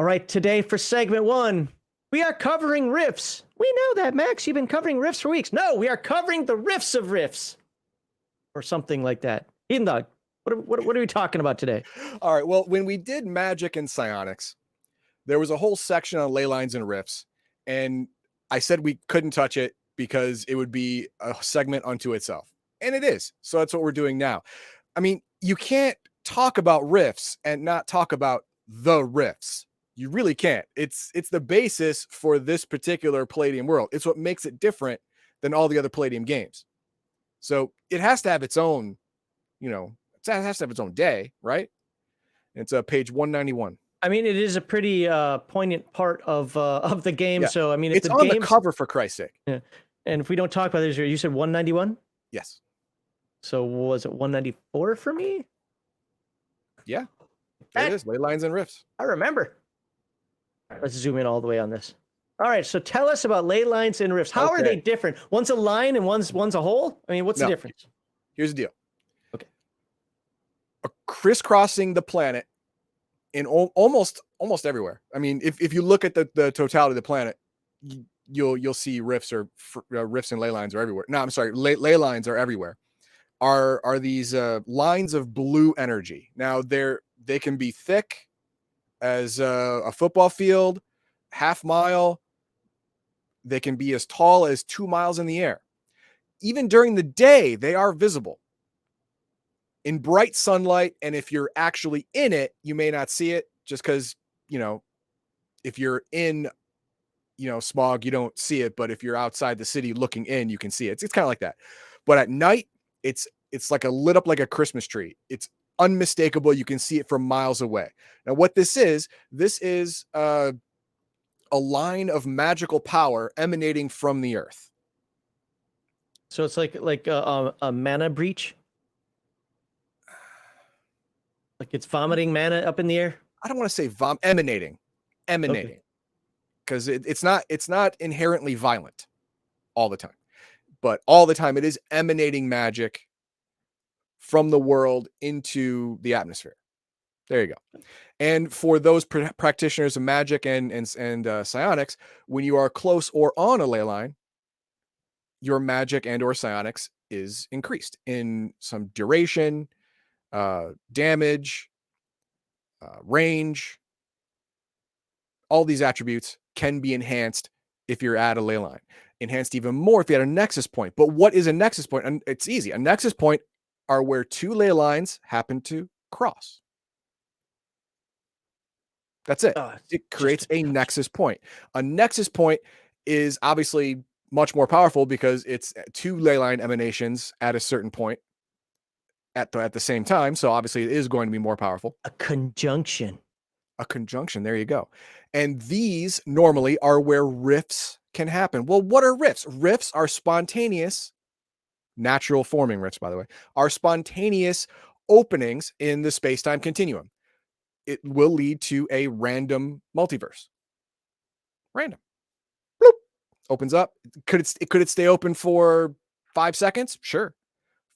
All right, today for segment 1, we are covering riffs. We know that, Max. You've been covering riffs for weeks. No, we are covering the riffs of riffs. Or something like that. What are we talking about today? All right, well, when we did magic and psionics, there was a whole section on ley lines and riffs, and I said we couldn't touch it because it would be a segment unto itself. And it is. So that's what we're doing now. I mean, you can't talk about riffs and not talk about the riffs. You really can't. It's the basis for this particular Palladium world. It's what makes it different than all the other Palladium games. So it has to have its own, it has to have its own day, right? It's page 191. I mean, it is a pretty poignant part of the game. Yeah. So, I mean, it's on the cover, for Christ's sake. Yeah. And if we don't talk about this, you said 191? Yes. So was it 194 for me? Yeah. It is. Ley lines and riffs. I remember. All right, let's zoom in all the way on this. All right, so tell us about ley lines and riffs. How are they different? One's a line and one's a hole? I mean, what's the difference? Here's the deal. Okay. Crisscrossing the planet in almost everywhere. I mean, if you look at the totality of the planet, you'll see riffs and ley lines are everywhere. No, I'm sorry, ley lines are everywhere. Are these lines of blue energy? Now they can be thick as a football field, half mile. They can be as tall as 2 miles in the air. Even during the day, they are visible in bright sunlight. And if you're actually in it, you may not see it just because, if you're in, smog, you don't see it. But if you're outside the city looking in, you can see it. It's kind of like that. But at night, it's like lit up like a Christmas tree. It's unmistakable. You can see it from miles away. Now, what this is a line of magical power emanating from the earth. So it's like a mana breach? Like it's vomiting mana up in the air? I don't want to say emanating. Because it's not inherently violent all the time. But all the time it is emanating magic from the world into the atmosphere. There you go. And for those practitioners of magic and psionics, when you are close or on a ley line, your magic and or psionics is increased in some duration, damage, range. All these attributes can be enhanced if you're at a ley line. Enhanced even more if you had a nexus point. But what is a nexus point? And it's easy. A nexus point are where two ley lines happen to cross. That's it. It creates a nexus point. A nexus point is obviously much more powerful because it's two ley line emanations at a certain point at the same time. So obviously it is going to be more powerful. A conjunction. There you go. And these normally are where rifts can happen. Well, what are rifts? Rifts are spontaneous, natural forming rifts, by the way, are spontaneous openings in the space-time continuum. It will lead to a random multiverse. Random. Bloop. Opens up. Could it stay open for 5 seconds? Sure.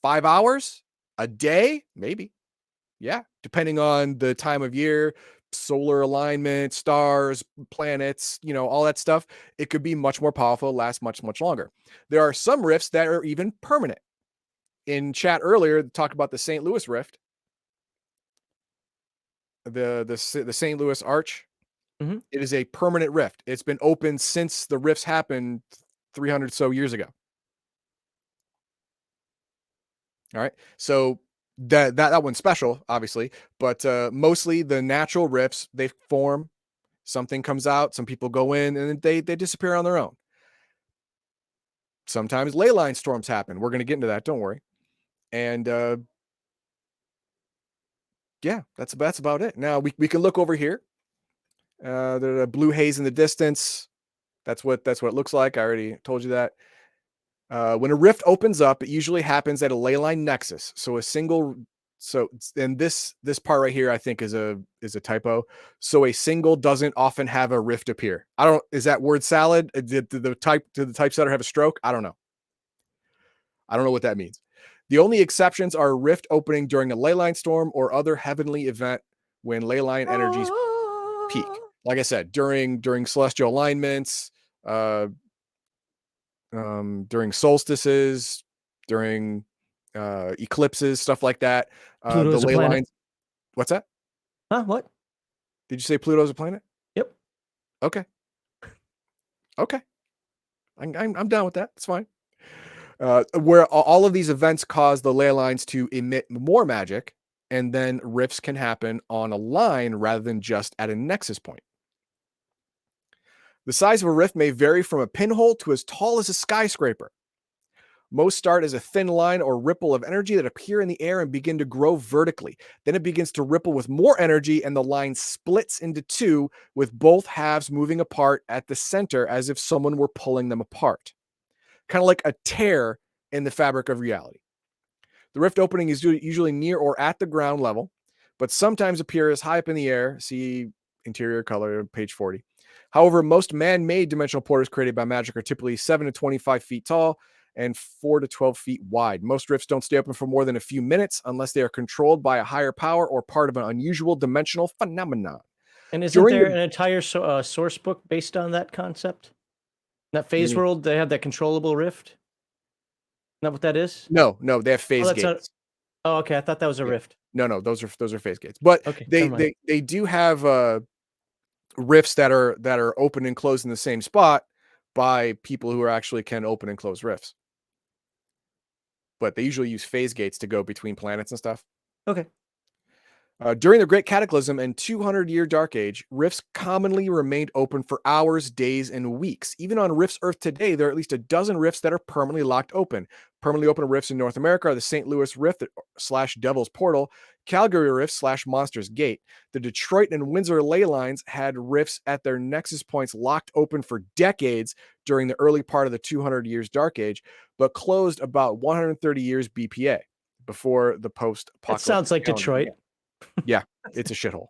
5 hours? A day? Maybe. Yeah. Depending on the time of year, solar alignment, stars, planets, all that stuff. It could be much more powerful, last much, much longer. There are some rifts that are even permanent. In chat earlier, talked about the St. Louis rift. The St. Louis Arch. Mm-hmm. It is a permanent rift. It's been open since the rifts happened 300 so years ago. All right. So that one's special, obviously, but mostly the natural rifts, they form, something comes out, some people go in and they disappear on their own. Sometimes ley line storms happen. We're going to get into that. Don't worry. And yeah, that's about it. Now we can look over here. The blue haze in the distance. That's what it looks like. I already told you that. When a rift opens up, it usually happens at a ley line nexus. So and this part right here, I think is a typo. So a single doesn't often have a rift appear. Is that word salad? Did the typesetter have a stroke? I don't know. I don't know what that means. The only exceptions are a rift opening during a ley line storm or other heavenly event when ley line energies peak. like I said, during celestial alignments, during solstices, during eclipses, stuff like that. The Pluto's a ley planet. lines. What's that? Huh? What? Did you say Pluto's a planet? Yep. Okay. Okay. I'm down with that. It's fine. Where all of these events cause the ley lines to emit more magic, and then rifts can happen on a line rather than just at a nexus point. The size of a rift may vary from a pinhole to as tall as a skyscraper. Most start as a thin line or ripple of energy that appear in the air and begin to grow vertically. Then it begins to ripple with more energy, and the line splits into two, with both halves moving apart at the center as if someone were pulling them apart. Kind of like a tear in the fabric of reality. The rift opening is usually near or at the ground level, but sometimes appear as high up in the air. See interior color, page 40. However, most man-made dimensional portals created by magic are typically 7 to 25 feet tall and 4 to 12 feet wide. Most rifts don't stay open for more than a few minutes unless they are controlled by a higher power or part of an unusual dimensional phenomenon. And isn't During there the- an entire source book based on that concept? That phase mean? world, they have that controllable rift. Isn't that what that is? No, they have phase that's gates. Oh, okay. I thought that was a Yeah. rift. No, those are phase gates. But Okay, never mind. they do have rifts that are open and closed in the same spot by people who actually can open and close rifts. But they usually use phase gates to go between planets and stuff. Okay. During the Great Cataclysm and 200-year Dark Age, rifts commonly remained open for hours, days, and weeks. Even on Rifts Earth today, there are at least a dozen rifts that are permanently locked open. Permanently open rifts in North America are the St. Louis Rift / Devil's Portal, Calgary Rift / Monsters Gate. The Detroit and Windsor ley lines had rifts at their nexus points locked open for decades during the early part of the 200 years Dark Age, but closed about 130 years BPA, before the post-apocalyptic. That sounds like calendar Detroit. began. Yeah, it's a shithole.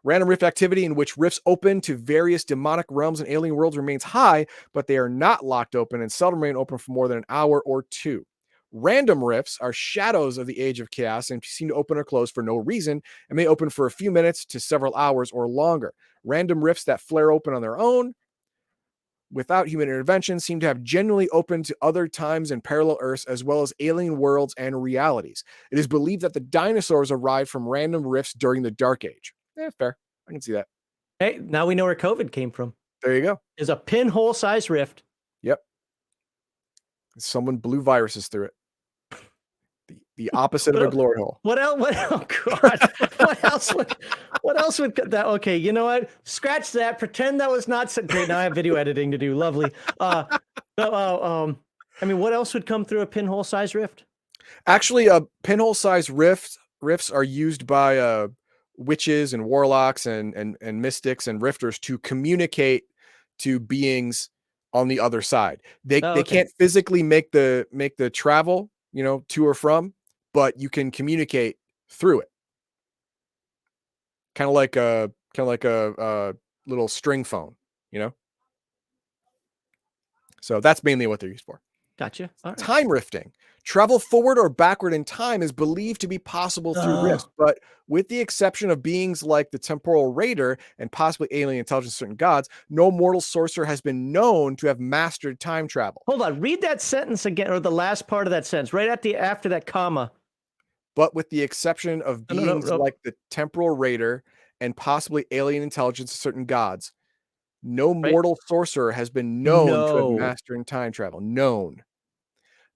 Random rift activity in which rifts open to various demonic realms and alien worlds remains high, but they are not locked open and seldom remain open for more than an hour or two. Random rifts are shadows of the age of chaos and seem to open or close for no reason, and may open for a few minutes to several hours or longer. Random rifts that flare open on their own without human intervention seem to have genuinely opened to other times and parallel Earths, as well as alien worlds and realities. It is believed that the dinosaurs arrived from random rifts during the Dark Age. Fair. I can see that. Hey, now we know where COVID came from. There you go. It's a pinhole-sized rift. Yep. Someone blew viruses through it. The opposite of a glory hole. What else? Oh God! What else would that? Okay, you know what? Scratch that. Pretend that was not so great. Now I have video editing to do. Lovely. I mean, what else would come through a pinhole-sized rift? Actually, pinhole-sized rifts are used by witches and warlocks and mystics and rifters to communicate to beings on the other side. They can't physically make the travel, to or from, but you can communicate through it. Kind of like a little string phone, So that's mainly what they're used for. Gotcha. All right. Time rifting. Travel forward or backward in time is believed to be possible through rifts, but with the exception of beings like the Temporal Raider and possibly alien intelligence, certain gods, no mortal sorcerer has been known to have mastered time travel. Hold on. Read that sentence again, or the last part of that sentence, right after that comma. But with the exception of beings like the Temporal Raider and possibly alien intelligence, certain gods, no mortal sorcerer has been known to have mastered time travel. Known.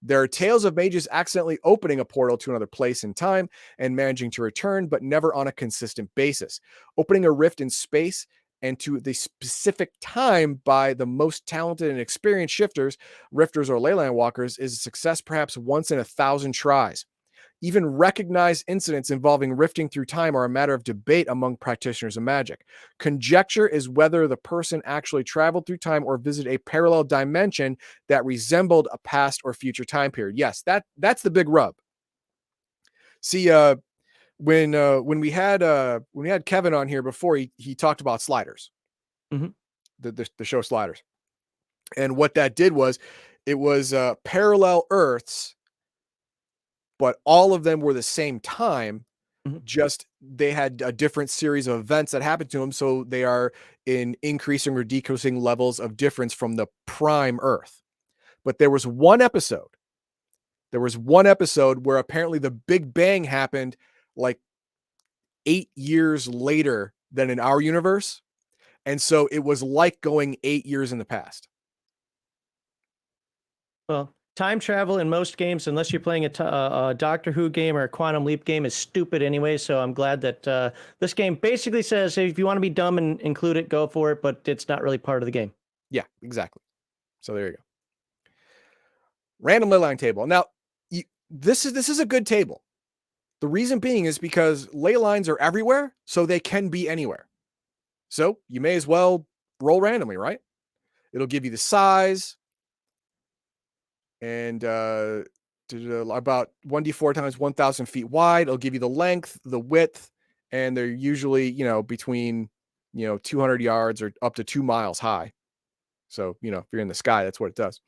There are tales of mages accidentally opening a portal to another place in time and managing to return, but never on a consistent basis. Opening a rift in space and to the specific time by the most talented and experienced rifters or ley line walkers is a success perhaps once in 1,000 tries. Even recognized incidents involving rifting through time are a matter of debate among practitioners of magic. Conjecture is whether the person actually traveled through time or visited a parallel dimension that resembled a past or future time period. Yes, that's the big rub. See, when we had Kevin on here before, he talked about Sliders, the show Sliders, and what that did was it was parallel Earths, but all of them were the same time, just they had a different series of events that happened to them, so they are in increasing or decreasing levels of difference from the prime Earth. But there was one episode where apparently the Big Bang happened like 8 years later than in our universe, and so it was like going 8 years in the past. Well, time travel in most games, unless you're playing a Doctor Who game or a Quantum Leap game, is stupid anyway. So I'm glad that this game basically says, hey, if you want to be dumb and include it, go for it. But it's not really part of the game. Yeah, exactly. So there you go. Random ley line table. Now, this is a good table. The reason being is because ley lines are everywhere, so they can be anywhere. So you may as well roll randomly, right? It'll give you the size and about 1d4 times 1,000 feet wide. It'll give you the length, the width, and they're usually, between, 200 yards or up to 2 miles high. So, if you're in the sky, that's what it does.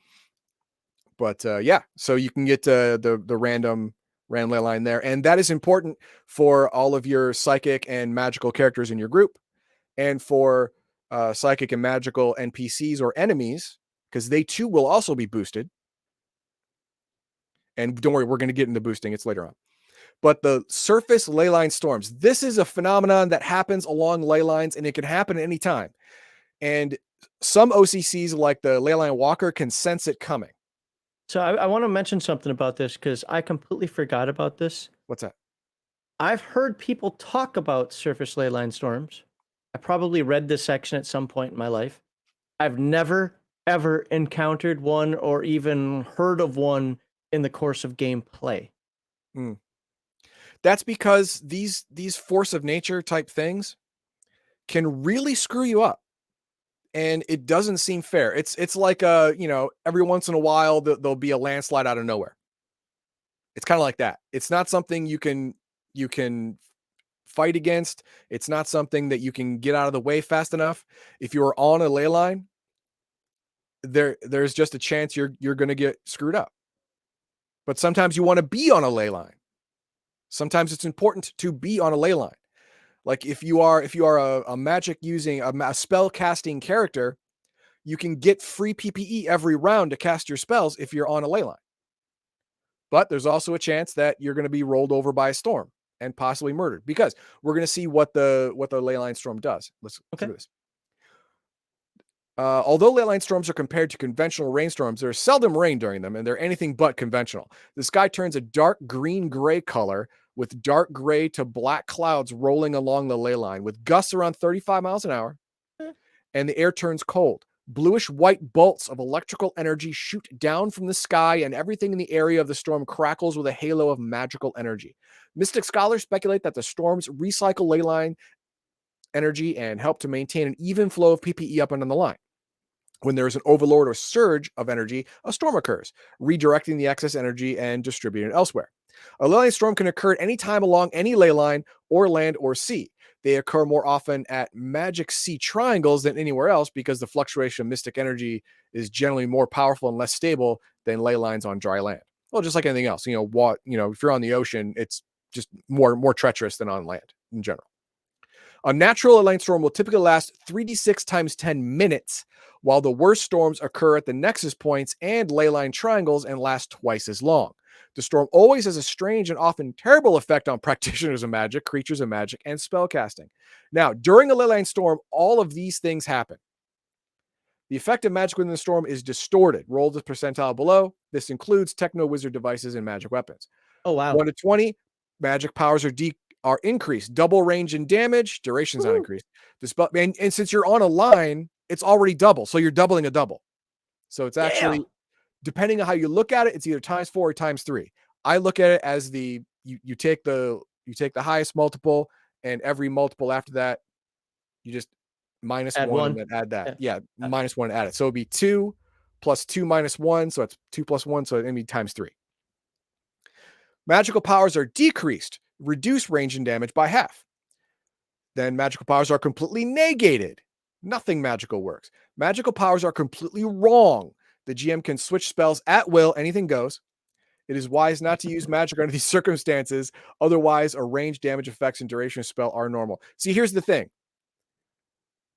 But yeah, so you can get the random ley line there. And that is important for all of your psychic and magical characters in your group, and for psychic and magical NPCs or enemies, because they too will also be boosted. And don't worry, we're going to get into boosting. It's later on. But the surface ley line storms, this is a phenomenon that happens along ley lines, and it can happen at any time. And some OCCs, like the ley line walker, can sense it coming. So I want to mention something about this because I completely forgot about this. What's that? I've heard people talk about surface ley line storms. I probably read this section at some point in my life. I've never, ever encountered one or even heard of one in the course of gameplay. That's because these force of nature type things can really screw you up. And it doesn't seem fair. It's like every once in a while there'll be a landslide out of nowhere. It's kind of like that. It's not something you can fight against. It's not something that you can get out of the way fast enough. If you're on a ley line, there's just a chance you're going to get screwed up. But sometimes you want to be on a ley line. Sometimes it's important to be on a ley line. Like if you are a magic using a spell casting character, you can get free PPE every round to cast your spells if you're on a ley line. But there's also a chance that you're going to be rolled over by a storm and possibly murdered, because we're going to see what the ley line storm does. Let's do this. Although ley line storms are compared to conventional rainstorms, there's seldom rain during them, and they're anything but conventional. The sky turns a dark green-gray color with dark gray to black clouds rolling along the ley line with gusts around 35 miles an hour, and the air turns cold. Bluish-white bolts of electrical energy shoot down from the sky, and everything in the area of the storm crackles with a halo of magical energy. Mystic scholars speculate that the storms recycle ley line energy and help to maintain an even flow of PPE up and down the line. When there is an overload or surge of energy, a storm occurs, redirecting the excess energy and distributing it elsewhere. A ley line storm can occur at any time along any ley line, or land or sea. They occur more often at magic sea triangles than anywhere else because the fluctuation of mystic energy is generally more powerful and less stable than ley lines on dry land. Well, just like anything else, if you're on the ocean, it's just more treacherous than on land in general. A natural ley line storm will typically last 3d6 times 10 minutes, while the worst storms occur at the nexus points and ley line triangles and last twice as long. The storm always has a strange and often terrible effect on practitioners of magic, creatures of magic, and spellcasting. Now, during a ley line storm, all of these things happen. The effect of magic within the storm is distorted. Roll the percentile below. This includes techno-wizard devices and magic weapons. Oh, wow. 1 to 20, magic powers are increased. Double range and damage. Duration's not increased. And since you're on a line, it's already double. So you're doubling a double. So it's actually, depending on how you look at it, it's either times 4 or times 3. I look at it as you take the highest multiple, and every multiple after that, you just minus Add 1 one. and then add that. Yeah, minus 1 and add it. So it'd be 2 plus 2 minus 1. So it's 2 plus 1. So it'd be times 3. Magical powers are decreased, reduce range and damage by half. Then magical powers are completely negated. Nothing magical works. Magical powers are completely wrong. The GM can switch spells at will. Anything goes. It is wise not to use magic under these circumstances. Otherwise, a range, damage effects, and duration of spell are normal. See, here's the thing.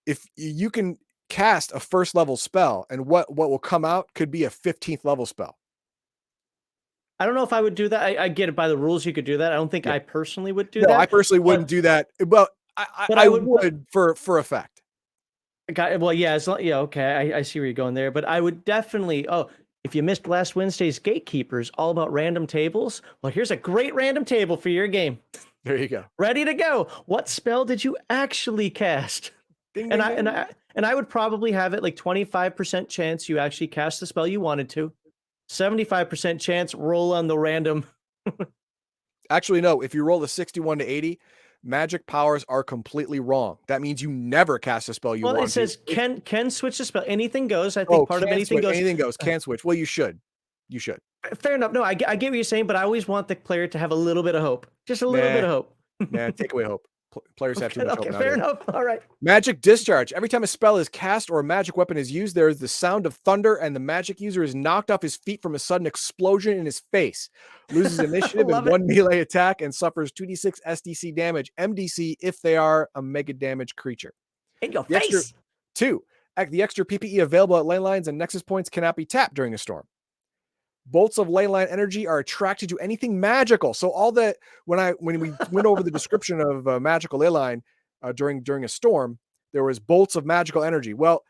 If you can cast a first level spell, and what will come out could be a 15th level spell. I don't know if I would do that. I get it by the rules. You could do that. I don't think I personally would do that. No, I personally wouldn't do that. But I would for effect. Well, yeah, okay. I see where you're going there, but I would definitely. Oh, if you missed last Wednesday's Gatekeepers, all about random tables. Well, here's a great random table for your game. There you go. Ready to go. What spell did you actually cast? Ding, ding, ding. And I would probably have it like 25% chance you actually cast the spell you wanted to. 75% chance roll on the random. Actually, no. If you roll a 61 to 80, magic powers are completely wrong. That means you never cast a spell you want to. Well, it says can switch the spell. Anything goes. I think part of anything goes. Anything goes. Can switch. Well, you should. You should. Fair enough. No, I get what you're saying, but I always want the player to have a little bit of hope. Just a little bit of hope. Nah, take away hope. Players have too much hope. Fair enough. All right. Magic discharge. Every time a spell is cast or a magic weapon is used, there is the sound of thunder, and the magic user is knocked off his feet from a sudden explosion in his face. Loses initiative in one melee attack and suffers 2d6 SDC damage, MDC, if they are a mega damage creature. In your face. 2. The extra PPE available at ley lines and nexus points cannot be tapped during a storm. Bolts of ley line energy are attracted to anything magical. So all that when we went over the description of magical ley line during a storm, there was bolts of magical energy. Well,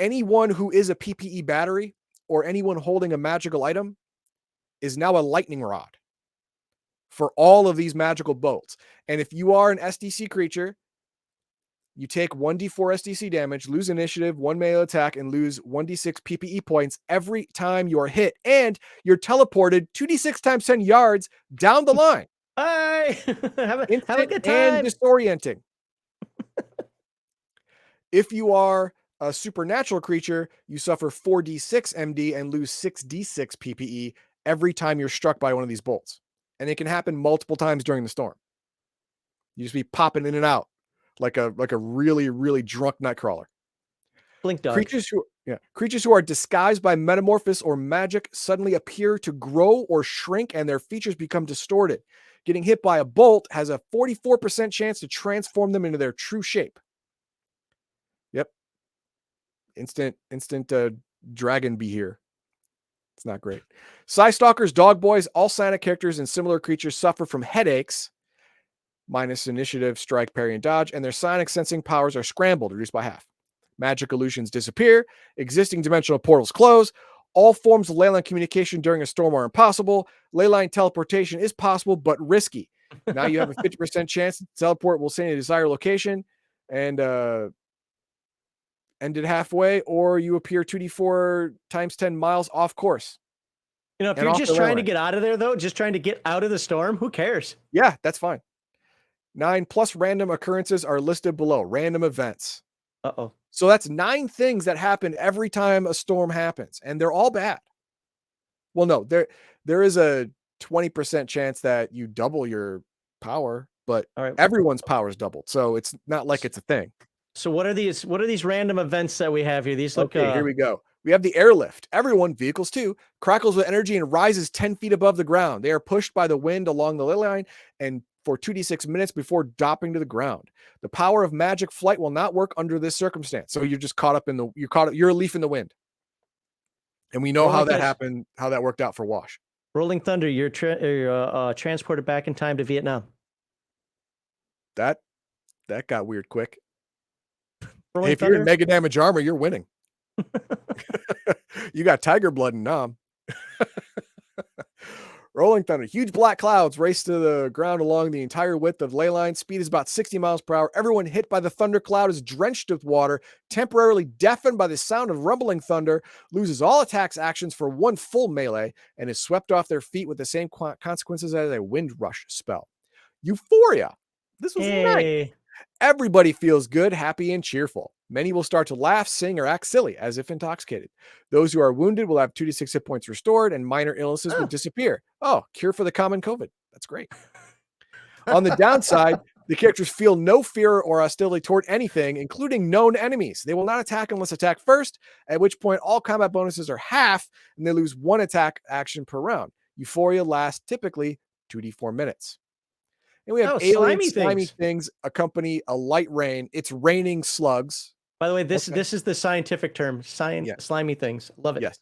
anyone who is a PPE battery or anyone holding a magical item is now a lightning rod for all of these magical bolts. And if you are an SDC creature, you take 1d4 SDC damage, lose initiative, 1 melee attack, and lose 1d6 PPE points every time you are hit. And you're teleported 2d6 times 10 yards down the line. Bye. have a good time. And disorienting. If you are a supernatural creature, you suffer 4d6 MD and lose 6d6 PPE every time you're struck by one of these bolts. And it can happen multiple times during the storm. You just be popping in and out like a really, really drunk nightcrawler. Blink dog. Creatures who are disguised by metamorphosis or magic suddenly appear to grow or shrink, and their features become distorted. Getting hit by a bolt has a 44% chance to transform them into their true shape. Yep. Instant dragon be here. It's not great. Psy Stalkers, Dog Boys, all Santa characters and similar creatures suffer from headaches, minus initiative, strike, parry, and dodge, and their psionic sensing powers are scrambled, reduced by half. Magic illusions disappear. Existing dimensional portals close. All forms of ley line communication during a storm are impossible. Ley line teleportation is possible, but risky. Now you have a 50% chance to teleport will send you to a desired location and end it halfway, or you appear 2d4 times 10 miles off course. You know, if you're just trying to get out of there, though, just trying to get out of the storm, who cares? Yeah, that's fine. 9 plus random occurrences are listed below. Random events. Uh-oh. So that's 9 things that happen every time a storm happens, and they're all bad. Well, no, there is a 20% chance that you double your power, but everyone's power is doubled. So it's not like it's a thing. So what are these random events that we have here? These look okay, here we go. We have the airlift. Everyone, vehicles too, crackles with energy and rises 10 feet above the ground. They are pushed by the wind along the ley line and for 2d6 minutes before dropping to the ground. The power of magic flight will not work under this circumstance. So you're just caught up in you're a leaf in the wind. And we know how that happened, how that worked out for Wash. Rolling Thunder, you're transported back in time to Vietnam. That got weird quick. Rolling hey, if Thunder? you're in mega damage armor, you're winning. You got tiger blood in Nam. Rolling Thunder. Huge black clouds race to the ground along the entire width of ley line. Speed is about 60 miles per hour. Everyone hit by the thunder cloud is drenched with water, temporarily deafened by the sound of rumbling thunder, loses all attacks actions for 1 full melee, and is swept off their feet with the same consequences as a wind rush spell. Euphoria. This was nice. Everybody feels good, happy, and cheerful. Many will start to laugh, sing, or act silly, as if intoxicated. Those who are wounded will have 2d6 hit points restored, and minor illnesses will disappear. Oh, cure for the common COVID. That's great. On the downside, the characters feel no fear or hostility toward anything, including known enemies. They will not attack unless attacked first, at which point all combat bonuses are half, and they lose 1 attack action per round. Euphoria lasts typically 2d4 minutes. And we have Oh, alien slimy slimy things. things accompany a light rain. It's raining slugs. By the way, this Okay. is the scientific term. Yeah. Slimy things. Love it. Yes.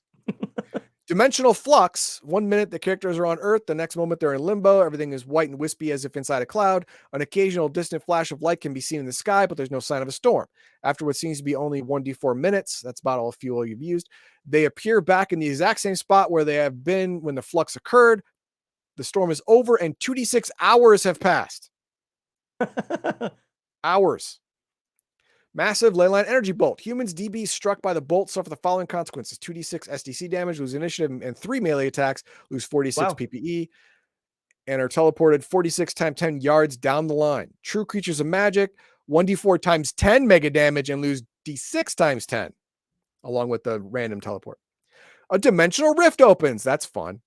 Dimensional flux. 1 minute the characters are on Earth, the next moment they're in limbo. Everything is white and wispy as if inside a cloud. An occasional distant flash of light can be seen in the sky, but there's no sign of a storm. After what seems to be only 1d4 minutes, that's about all fuel you've used, they appear back in the exact same spot where they have been when the flux occurred. The storm is over and 2d6 hours have passed. Hours. Massive leyline energy bolt. Humans DB struck by the bolt suffer the following consequences: 2d6 SDC damage, lose initiative, and 3 melee attacks, lose 46 Wow. PPE, and are teleported 46 times 10 yards down the line. True creatures of magic, 1d4 times 10 mega damage and lose d6 times 10, along with the random teleport. A dimensional rift opens. That's fun.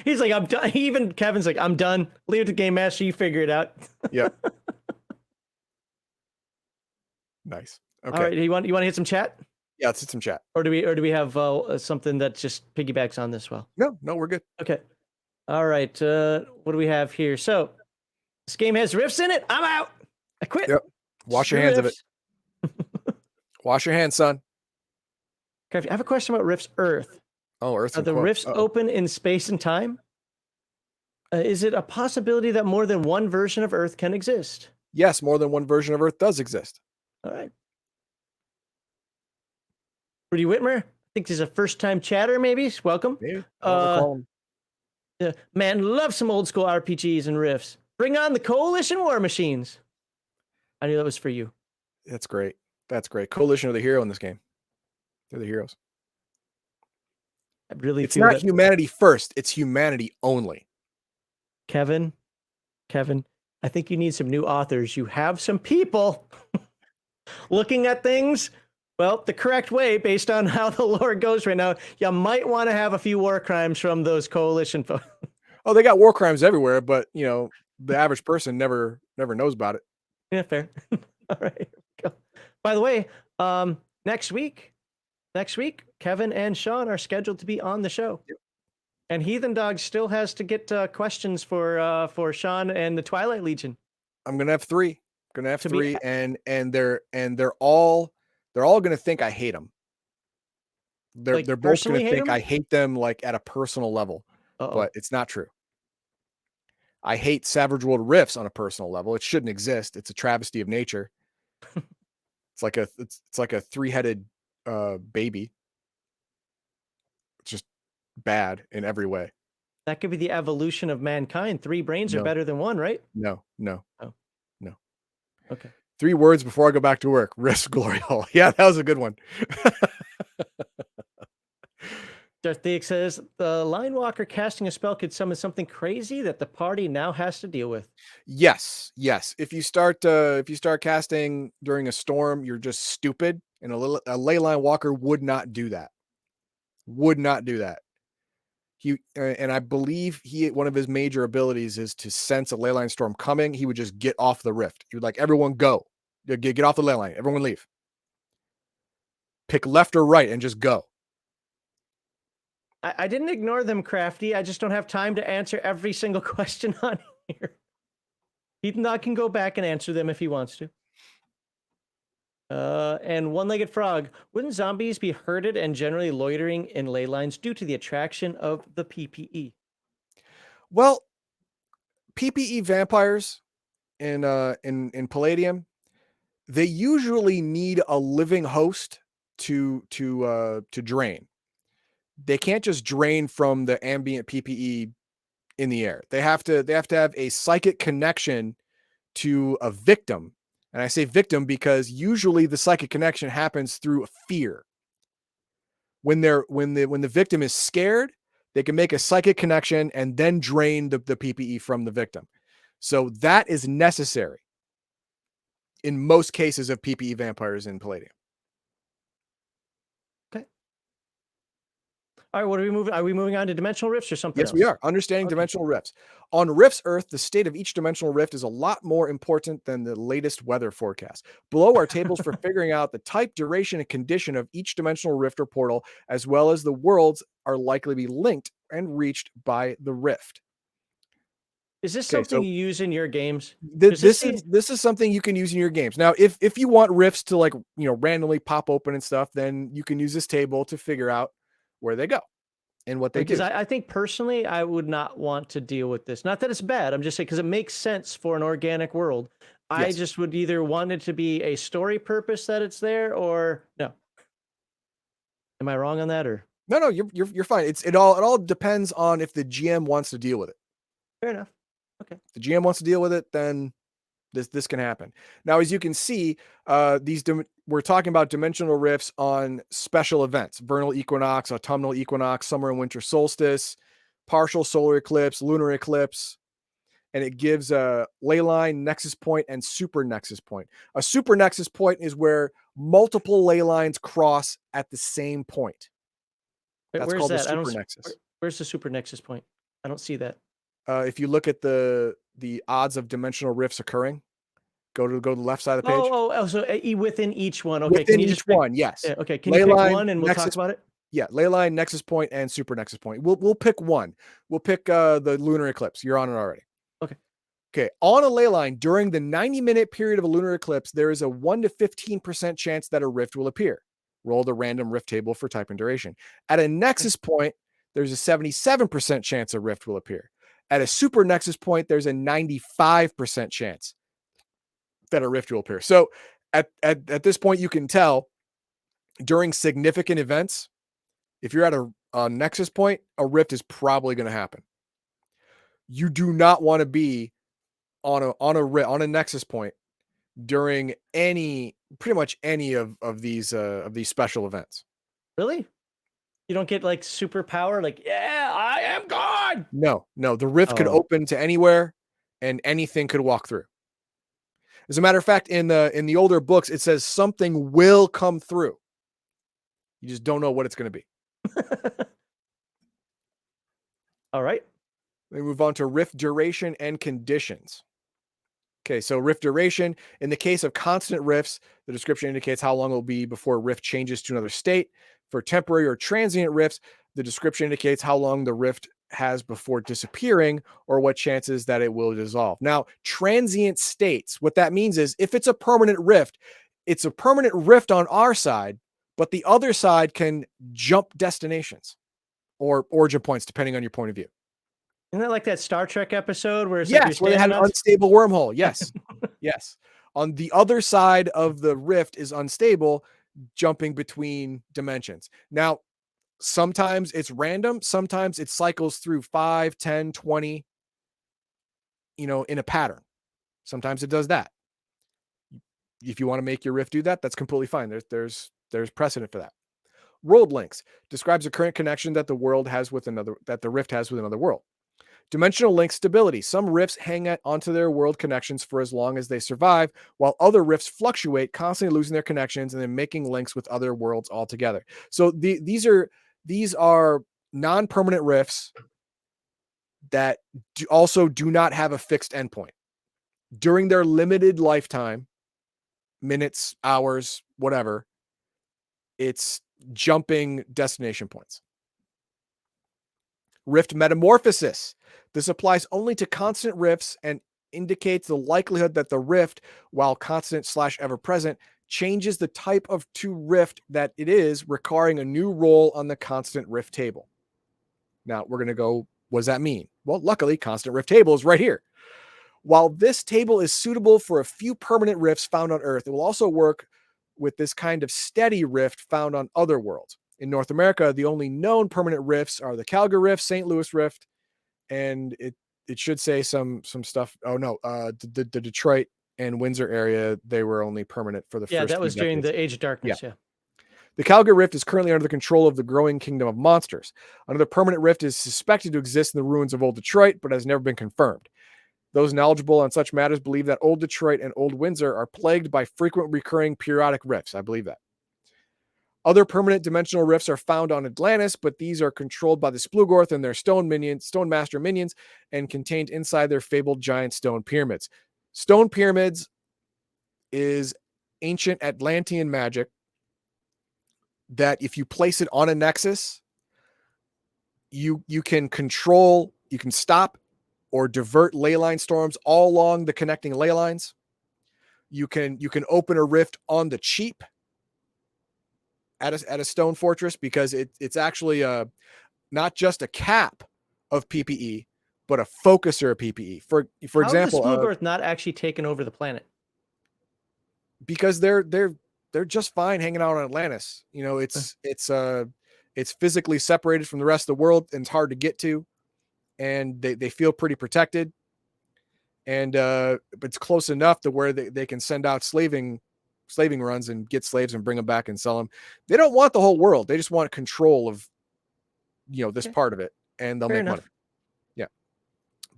He's like, I'm done. Even Kevin's like, I'm done. Leave it to Game Master. You figure it out. Yep. Nice. Okay. All right. You want to hit some chat, Yeah, let's hit some chat. or do we have something that just piggybacks on this? Well, No, we're good. okay. All right. What do we have here? So this game has rifts in it. I'm out. I quit. Yep. Wash your Screw hands of it. rifts. Wash your hands, son. Okay, I have a question about Rifts Earth. Oh, Earth. Are the rifts open in space and time? Is it a possibility that more than one version of Earth can exist? Yes, more than one version of Earth does exist. All right. Rudy Whitmer, I think he's a first-time chatter, maybe. Welcome. Maybe. Call him. Man, love some old school RPGs and riffs. Bring on the Coalition war machines. I knew that was for you. That's great. That's great. Coalition are the hero in this game. They're the heroes. I really It's feel not that. humanity first. It's humanity only. Kevin, I think you need some new authors. You have some people looking at things, well, the correct way based on how the lore goes right now. You might want to have a few war crimes from those Coalition folks. Oh, they got war crimes everywhere, but you know, the average person never knows about it. Yeah, fair. All right. Here we go. By the way, next week, Kevin and Sean are scheduled to be on the show. Yep. And Heathen Dog still has to get questions for Sean and the Twilight Legion. I'm gonna have three. And they're all gonna think I hate them. They're Like, both gonna personally hate think 'em? I hate them like at a personal level, Uh-oh. but it's not true. I hate Savage World Rifts on a personal level. It shouldn't exist. It's a travesty of nature. It's like a 3-headed baby. It's just bad in every way. That could be the evolution of mankind. 3 brains are No. better than 1, right? No. Oh. No. Okay. 3 words before I go back to work. Risk Glory Hole. Yeah, that was a good one. Darth Theix says the Line Walker casting a spell could summon something crazy that the party now has to deal with. Yes. If you start casting during a storm, you're just stupid. And a ley line walker would not do that. He and I believe one of his major abilities is to sense a ley line storm coming. He would just get off the rift. He would like, everyone go, get off the ley line. Everyone leave. Pick left or right and just go. I didn't ignore them, Crafty. I just don't have time to answer every single question on here. Heathen Dog can go back and answer them if he wants to. And One-Legged Frog, wouldn't zombies be herded and generally loitering in ley lines due to the attraction of the PPE? Well, PPE vampires in Palladium, they usually need a living host to drain. They can't just drain from the ambient PPE in the air. They have to have a psychic connection to a victim. And I say victim because usually the psychic connection happens through fear. When the victim is scared, they can make a psychic connection and then drain the PPE from the victim. So that is necessary in most cases of PPE vampires in Palladium. All right, what are we moving? Are we moving on to dimensional rifts or something Yes, else? we are. Understanding dimensional rifts. On Rifts Earth, the state of each dimensional rift is a lot more important than the latest weather forecast. Below are tables for figuring out the type, duration, and condition of each dimensional rift or portal, as well as the worlds are likely to be linked and reached by the rift. Is this Okay, something so you use in your games? Does this is something you can use in your games. Now, if you want rifts to like, you know, randomly pop open and stuff, then you can use this table to figure out where they go and what they Because do. I think personally, I would not want to deal with this. Not that it's bad. I'm just saying because it makes sense for an organic world. I Yes. just would either want it to be a story purpose that it's there or no. Am I wrong on that or No, you're fine. It all depends on if the GM wants to deal with it. fair enough? Okay. If the GM wants to deal with it, then this can happen. Now, as you can see, we're talking about dimensional rifts on special events: vernal equinox, autumnal equinox, summer and winter solstice, partial solar eclipse, lunar eclipse, and it gives a ley line, nexus point, and super nexus point. A super nexus point is where multiple ley lines cross at the same point. That's Where's called the that? I don't. super nexus. Where's the super nexus point? I don't see that. If you look at the odds of dimensional rifts occurring, go to the left side of the page. Oh, so within each one. Okay, Within can you each just pick, one, yes. yeah, okay, can you Ley pick line, one and we'll talk nexus, about it? yeah, ley line, nexus point, and super nexus point. We'll pick one. We'll pick the lunar eclipse. You're on it already. Okay. Okay, on a ley line during the 90-minute period of a lunar eclipse, there is a 1 to 15% chance that a rift will appear. Roll the random rift table for type and duration. At a nexus point, there's a 77% chance a rift will appear. At a super nexus point, there's a 95% chance that a rift will appear. So at this point, you can tell during significant events, if you're at a nexus point, a rift is probably going to happen. You do not want to be on a nexus point during pretty much any of these special events. Really? You don't get like superpower? Like, yeah, I am God. No, the rift could open to anywhere, and anything could walk through. As a matter of fact, in the older books, it says something will come through. You just don't know what it's going to be. All right. We move on to rift duration and conditions. Okay, so rift duration. In the case of constant rifts, the description indicates how long it will be before a rift changes to another state. For temporary or transient rifts, the description indicates how long the rift has before disappearing or what chances that it will dissolve. Now, transient states, what that means is if it's a permanent rift, it's a permanent rift on our side, but the other side can jump destinations or origin points, depending on your point of view. Isn't that like that Star Trek episode where it's Yes, like you're where they had standing an on unstable wormhole. Yes. Yes. On the other side of the rift is unstable, jumping between dimensions. Now, sometimes it's random. Sometimes it cycles through 5, 10, 20, in a pattern. Sometimes it does that. If you want to make your rift do that, that's completely fine. There's precedent for that. World links describes a current connection that the rift has with another world. Dimensional link stability. Some rifts hang onto their world connections for as long as they survive, while other rifts fluctuate, constantly losing their connections and then making links with other worlds altogether. So these are non-permanent rifts that also do not have a fixed endpoint. During their limited lifetime, minutes, hours, whatever, it's jumping destination points. Rift metamorphosis. This applies only to constant rifts and indicates the likelihood that the rift, while constant / ever present, changes the type of rift that it is, requiring a new role on the constant rift table. Now we're going to go, what does that mean? Well, luckily, constant rift table is right here. While this table is suitable for a few permanent rifts found on Earth, it will also work with this kind of steady rift found on other worlds. In North America, the only known permanent rifts are the Calgary Rift, St. Louis Rift, and it should say some stuff. Oh no, the Detroit and Windsor area, they were only permanent for the first. Yeah, that was during decades. the Age of Darkness. Yeah. The Calgary Rift is currently under the control of the growing kingdom of monsters. Another permanent rift is suspected to exist in the ruins of Old Detroit, but has never been confirmed. Those knowledgeable on such matters believe that Old Detroit and Old Windsor are plagued by frequent recurring periodic rifts. I believe that. Other permanent dimensional rifts are found on Atlantis, but these are controlled by the Splugorth and their stone master minions, and contained inside their fabled giant stone pyramids. Stone pyramids is ancient Atlantean magic that if you place it on a nexus, you can control, you can stop or divert ley line storms all along the connecting ley lines. You can open a rift on the cheap at a stone fortress, because it's actually not just a cap of PPE, but a focuser of PPE. For example, How is the Smooth Earth not actually taken over the planet? Because they're just fine hanging out on Atlantis. You know, it's physically separated from the rest of the world, and it's hard to get to, and they feel pretty protected. And it's close enough to where they can send out slaving runs and get slaves and bring them back and sell them. They don't want the whole world. They just want control of, you know, this part of it, and they'll make money. Yeah.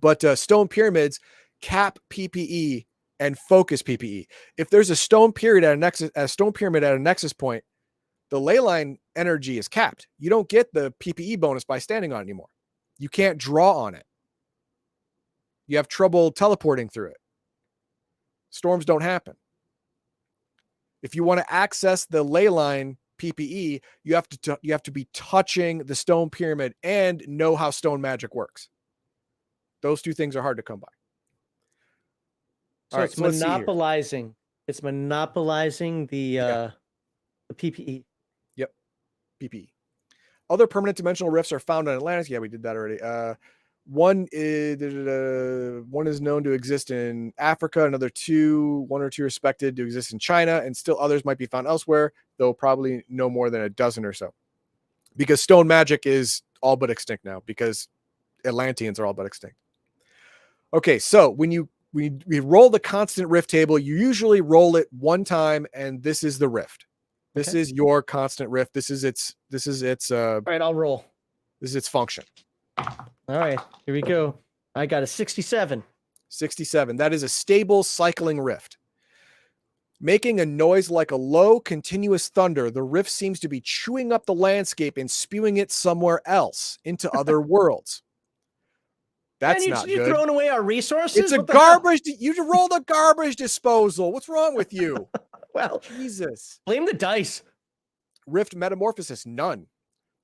But stone pyramids cap PPE and focus PPE. If there's a stone pyramid at a nexus point, the ley line energy is capped. You don't get the PPE bonus by standing on it anymore. You can't draw on it. You have trouble teleporting through it. Storms don't happen. If you want to access the ley line PPE, you have to be touching the stone pyramid and know how stone magic works. Those two things are hard to come by. So it's monopolizing. It's monopolizing the PPE. Yep, PPE. Other permanent dimensional rifts are found on Atlantis. Yeah, we did that already. One is known to exist in Africa. One or two are expected to exist in China, and still others might be found elsewhere, though probably no more than a dozen or so. Because stone magic is all but extinct now, because Atlanteans are all but extinct. Okay, so when we roll the constant rift table, you usually roll it one time, and this is the rift. This is your constant rift. This is its all right, I'll roll. This is its function. All right, here we go. I got a 67. 67. That is a stable cycling rift. Making a noise like a low, continuous thunder, the rift seems to be chewing up the landscape and spewing it somewhere else into other worlds. That's not good. You're throwing away our resources? It's a garbage. You rolled a garbage disposal. What's wrong with you? Well, Jesus. Blame the dice. Rift metamorphosis, none.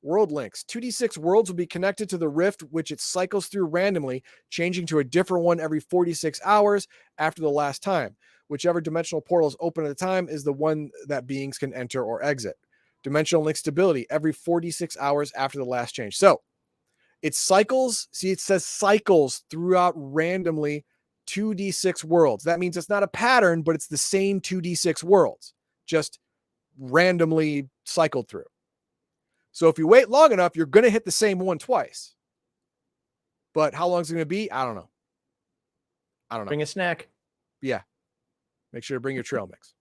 World links. 2d6 worlds will be connected to the rift, which it cycles through randomly, changing to a different one every 46 hours after the last time. Whichever dimensional portal is open at the time is the one that beings can enter or exit. Dimensional link stability every 46 hours after the last change. So it cycles. See, it says cycles throughout randomly 2d6 worlds. That means it's not a pattern, but it's the same 2d6 worlds, just randomly cycled through. So if you wait long enough, you're going to hit the same one twice. But how long is it going to be? I don't know. Bring a snack. Yeah. Make sure to bring your trail mix.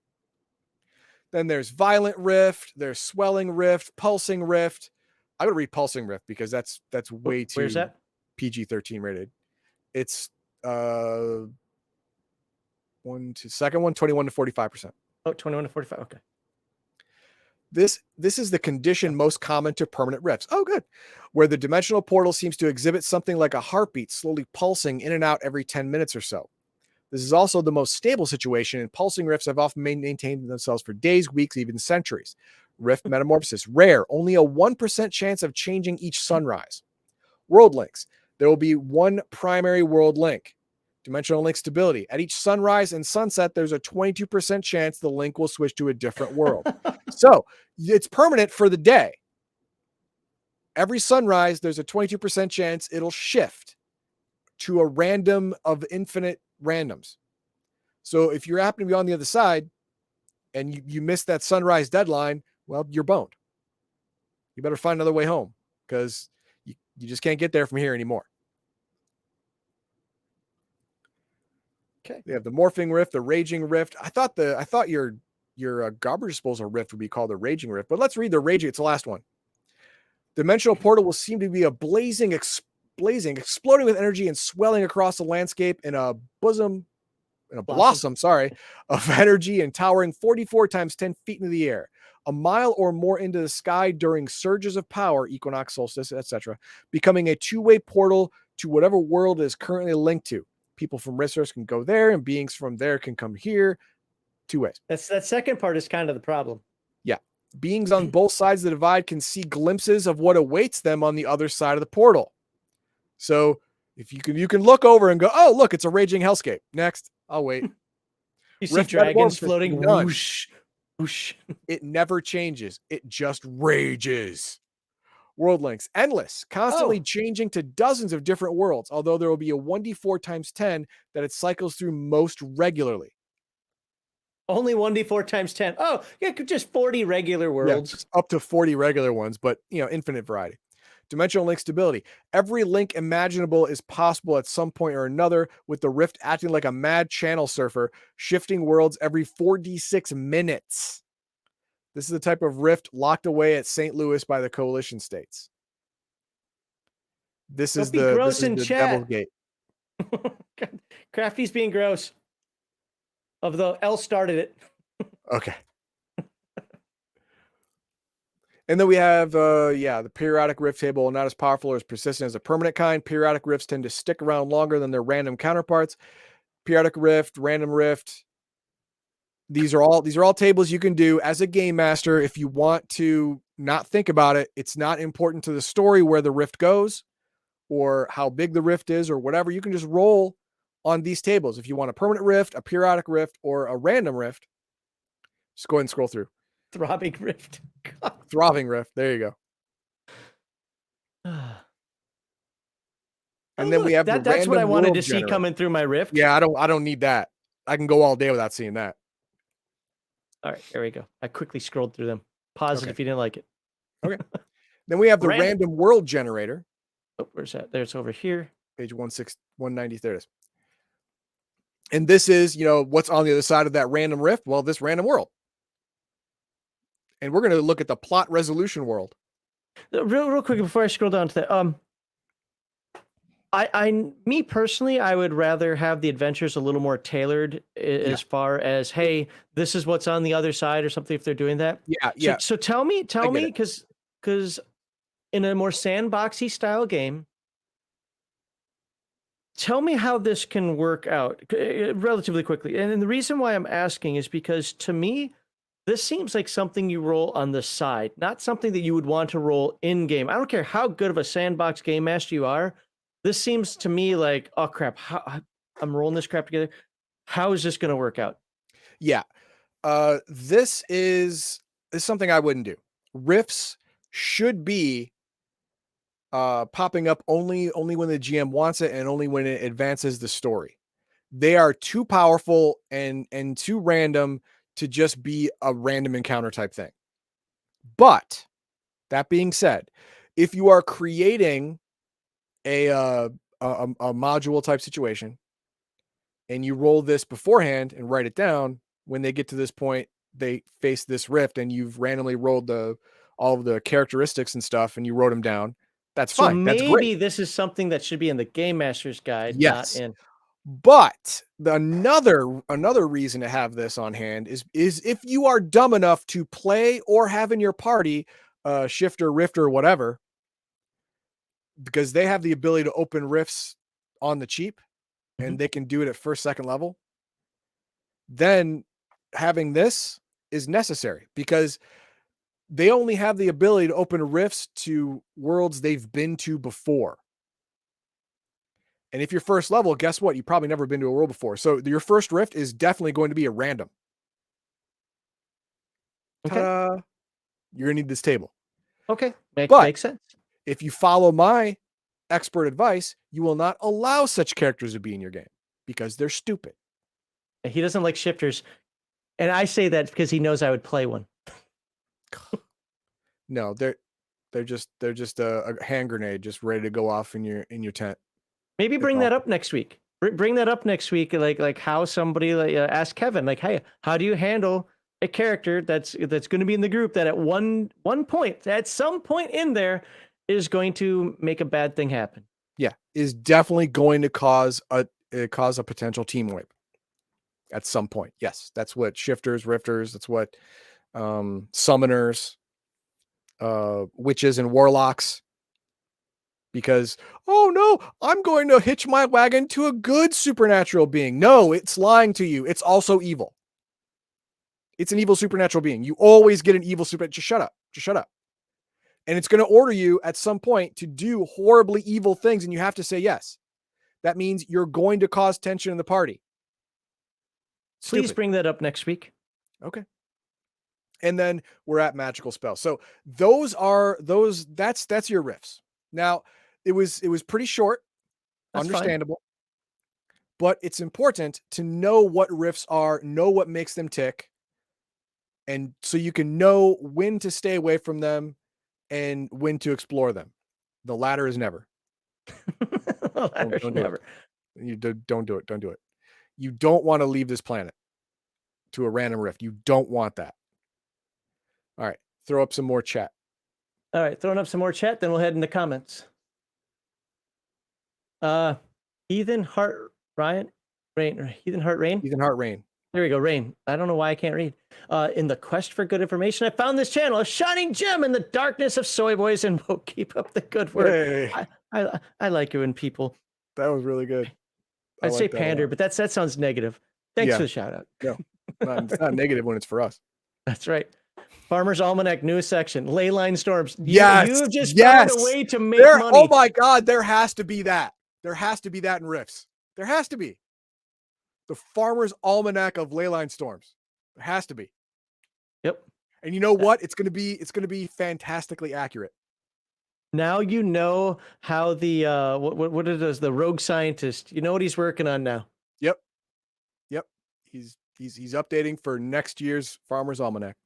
Then there's violent rift. There's swelling rift, pulsing rift. I'm going to read pulsing rift because that's way too Where's that? PG-13 rated. It's second one, 21 to 45%. Oh, 21 to 45. Okay. This is the condition most common to permanent rifts. Oh, good. Where the dimensional portal seems to exhibit something like a heartbeat, slowly pulsing in and out every 10 minutes or so. This is also the most stable situation, and pulsing rifts have often maintained themselves for days, weeks, even centuries. Rift metamorphosis, rare, only a 1% chance of changing each sunrise. World links. There will be one primary world link. Dimensional link stability. At each sunrise and sunset, there's a 22% chance the link will switch to a different world. So it's permanent for the day. Every sunrise, there's a 22% chance it'll shift to a random of infinite randoms. So if you're happening to be on the other side and you miss that sunrise deadline, well, you're boned. You better find another way home because you just can't get there from here anymore. Okay. They have the morphing rift, the raging rift. I thought your garbage disposal rift would be called the raging rift, but let's read the raging. It's the last one. Dimensional portal will seem to be a blazing, exploding with energy and swelling across the landscape in a blossom, of energy and towering 44 times 10 feet into the air, a mile or more into the sky during surges of power, equinox, solstice, etc., becoming a two-way portal to whatever world it is currently linked to. People from Rifts can go there, and beings from there can come here. Two ways. That second part is kind of the problem. Yeah. Beings on both sides of the divide can see glimpses of what awaits them on the other side of the portal. So if you can look over and go, oh, look, it's a raging hellscape. Next, I'll wait. You see Rift dragons Metamorphosis, floating. none. Whoosh, whoosh. It never changes. It just rages. World lengths, endless, constantly changing to dozens of different worlds, although there will be a 1d4 times 10 that it cycles through most regularly. Only 1d4 times 10. Oh, yeah, just 40 regular worlds. Yeah, it's up to 40 regular ones, but infinite variety. Dimensional link stability. Every link imaginable is possible at some point or another, with the Rift acting like a mad channel surfer, shifting worlds every 4d6 minutes. This is the type of Rift locked away at St. Louis by the coalition states. This Don't is be the gross in Devil's chat. Gate. Crafty's being gross. Although L started it. Okay. And then we have, the periodic rift table, not as powerful or as persistent as a permanent kind. Periodic rifts tend to stick around longer than their random counterparts. Periodic rift, random rift. These are all tables you can do as a game master if you want to not think about it. It's not important to the story where the rift goes or how big the rift is or whatever. You can just roll on these tables. If you want a permanent rift, a periodic rift, or a random rift, just go ahead and scroll through. Throbbing rift. Throbbing rift. There you go. And then we have that's what I wanted to see coming through my rift. Yeah, I don't need that. I can go all day without seeing that. All right, there we go. I quickly scrolled through them. Pause it if you didn't like it. Okay. Then we have the random world generator. Oh, where's that? There's over here. Page 190. There it is. And this is, what's on the other side of that random rift? Well, this random world. And we're going to look at the plot resolution world. Real quick before I scroll down to that. Me personally, I would rather have the adventures a little more tailored as far as, hey, this is what's on the other side or something if they're doing that. Yeah. So tell me, because in a more sandboxy style game, tell me how this can work out relatively quickly. And the reason why I'm asking is because to me, this seems like something you roll on the side, not something that you would want to roll in game. I don't care how good of a sandbox game master you are. This seems to me like, oh crap, I'm rolling this crap together. How is this going to work out? Yeah. This is something I wouldn't do. Rifts should be popping up only when the GM wants it and only when it advances the story. They are too powerful and too random to just be a random encounter type thing. But that being said, if you are creating a module type situation and you roll this beforehand and write it down, when they get to this point, they face this rift and you've randomly rolled all of the characteristics and stuff and you wrote them down. That's fine. So That's great. maybe this is something that should be in the Game Master's Guide, Yes. not in. But another reason to have this on hand is if you are dumb enough to play or have in your party shifter, rifter, whatever, because they have the ability to open rifts on the cheap and they can do it at first, second level, then having this is necessary because they only have the ability to open rifts to worlds they've been to before. And if you're first level, guess what? You've probably never been to a world before. So your first rift is definitely going to be a random. Okay. Ta-da. You're going to need this table. Okay. Makes sense. If you follow my expert advice, you will not allow such characters to be in your game because they're stupid. He doesn't like shifters. And I say that because he knows I would play one. No, they're just a hand grenade just ready to go off in your tent. Maybe bring that up next week. Bring that up next week, like how somebody ask Kevin, like, hey, how do you handle a character that's going to be in the group that at one point, at some point in there, is going to make a bad thing happen? Yeah, is definitely going to cause a potential team wipe at some point. Yes, that's what shifters, rifters. That's what summoners, witches, and warlocks. Because, oh no, I'm going to hitch my wagon to a good supernatural being. No, it's lying to you. It's also evil. It's an evil supernatural being. You always get an evil super. Just shut up. Just shut up. And it's going to order you at some point to do horribly evil things, and you have to say yes. That means you're going to cause tension in the party. Please Stupid. bring that up next week. Okay. And then we're at magical spells. So that's your riffs. Now, it was pretty short, That's understandable. Fine. But it's important to know what riffs are, know what makes them tick, and so you can know when to stay away from them and when to explore them. The latter is never. Don't do it. You don't do it. Don't do it. You don't want to leave this planet to a random rift. You don't want that. All right. Throw up some more chat. All right. Throwing up some more chat, then we'll head into comments. Heathen Heart Rain. Heathen Heart Rain. There we go, Rain. I don't know why I can't read. In the quest for good information, I found this channel, a shining gem in the darkness of soy boys, and will keep up the good work. Hey. I like it when people. That was really good. I'd say pander, but that sounds negative. Thanks for the shout out. No, it's not negative when it's for us. That's right. Farmer's Almanac, newest section, ley line storms. You've just found a way to make money. Oh my God, there has to be that. There has to be that in riffs. There has to be. The Farmer's Almanac of ley line storms. There has to be. Yep. And you know what? It's gonna be fantastically accurate. Now you know how the what it is, the rogue scientist. You know what he's working on now. Yep. He's updating for next year's Farmer's Almanac.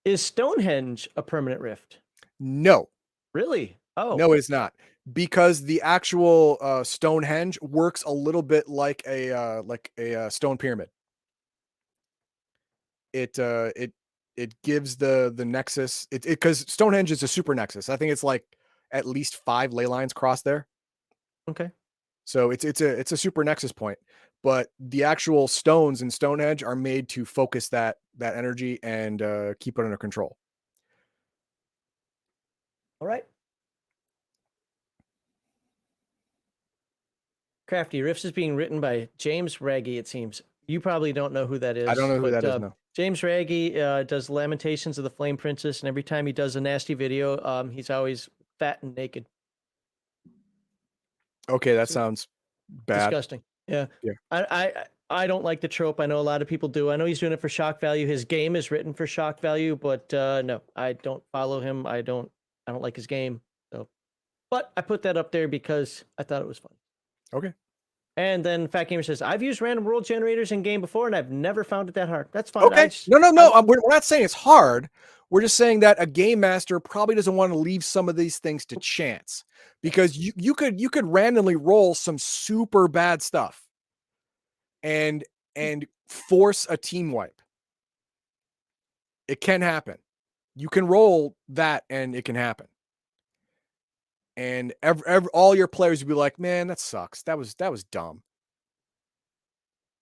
Is Stonehenge a permanent rift? No. Really? Oh. No, it's not. Because the actual Stonehenge works a little bit like a stone pyramid. It gives the nexus because Stonehenge is a super nexus. I think it's like at least 5 ley lines crossed there. Okay. So it's a super nexus point, but the actual stones in Stonehenge are made to focus that energy and keep it under control. All right. Crafty, Rifts is being written by James Raggy, it seems. You probably don't know who that is. I don't know who that is, no. James Raggy does Lamentations of the Flame Princess, and every time he does a nasty video, he's always fat and naked. Okay, that sounds bad. Disgusting. Yeah. I don't like the trope. I know a lot of people do. I know he's doing it for shock value. His game is written for shock value, but no, I don't follow him. I don't like his game. So, but I put that up there because I thought it was fun. Okay. And then Fat Gamer says, I've used random world generators in game before, and I've never found it that hard. That's fine. Okay. No. We're not saying it's hard. We're just saying that a game master probably doesn't want to leave some of these things to chance, because you could randomly roll some super bad stuff and force a team wipe. It can happen. You can roll that and it can happen. And all your players would be like, man, that sucks. That was dumb.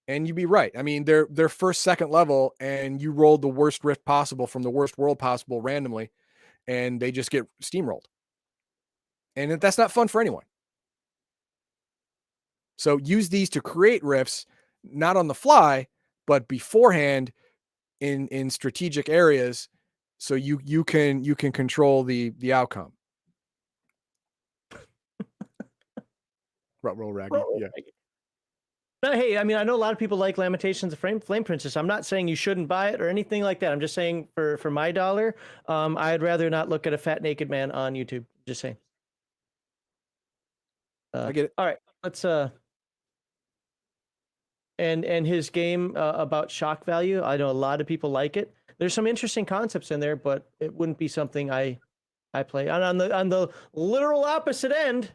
And you'd be right. I mean, they're first, second level, and you rolled the worst rift possible from the worst world possible randomly, and they just get steamrolled. And that's not fun for anyone. So use these to create rifts, not on the fly, but beforehand in strategic areas, so you can control the outcome. Roll Raggy. Yeah. No, hey, I mean, I know a lot of people like Lamentations of Flame Princess. I'm not saying you shouldn't buy it or anything like that. I'm just saying for my dollar, I'd rather not look at a fat naked man on YouTube. Just saying. I get it. All right, let's and his game about shock value. I know a lot of people like it. There's some interesting concepts in there, but it wouldn't be something I play. And on the literal opposite end,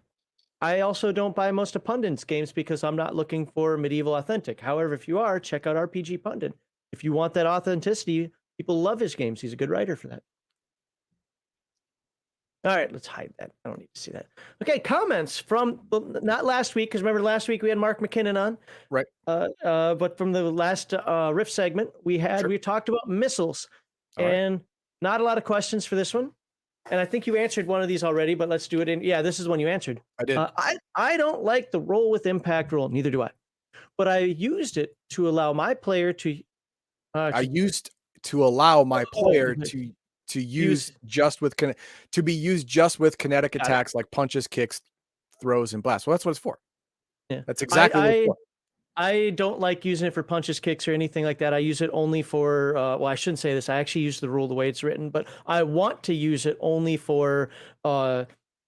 I also don't buy most of Pundit's games because I'm not looking for medieval authentic. However, if you are, check out RPG Pundit. If you want that authenticity, people love his games. He's a good writer for that. All right, let's hide that. I don't need to see that. Okay, comments from not last week, because remember last week we had Mark McKinnon on, right? But from the last Rift segment we talked about missiles, and not a lot of questions for this one. And I think you answered one of these already, but let's do it in. Yeah, this is one you answered. I did. I don't like the roll with impact rule. Neither do I. but I used it to allow my player to. I used to allow my player Oh, to use just with to be used just with kinetic Got it. attacks like punches, kicks, throws, and blasts. Well, that's what it's for. Yeah. That's exactly what it's for. I don't like using it for punches, kicks, or anything like that. I use it only for, well, I shouldn't say this. I actually use the rule the way it's written, but I want to use it only for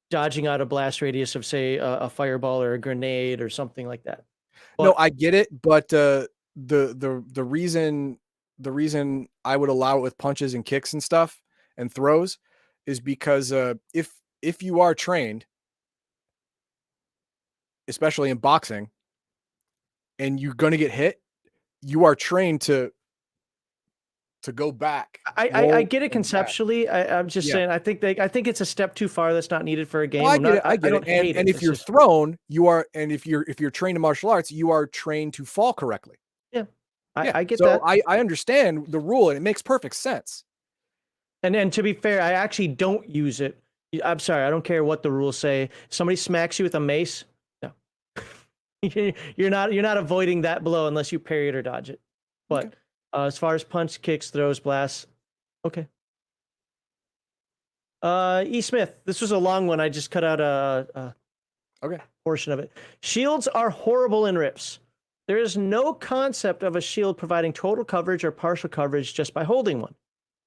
dodging out a blast radius of, say, a fireball or a grenade or something like that. No, But I get it, but the reason I would allow it with punches and kicks and stuff and throws is because if you are trained, especially in boxing, and you're going to get hit, you are trained to go back. I get it and conceptually. I'm just Yeah. saying. I think it's a step too far. That's not needed for a game. Well, I I'm get not, it. I get don't it. hate And it. if It's you're just, thrown, you are, and if you're trained in martial arts, you are trained to fall correctly. yeah, Yeah. I get So that. I understand the rule, and it makes perfect sense. And to be fair, I actually don't use it. I'm sorry, I don't care what the rules say. Somebody smacks you with a mace, no, you're not avoiding that blow unless you parry it or dodge it. But Okay. as far as punch, kicks, throws, blasts, okay. E. Smith, this was a long one. I just cut out a Okay. portion of it. Shields are horrible in Rifts. There is no concept of a shield providing total coverage or partial coverage just by holding one.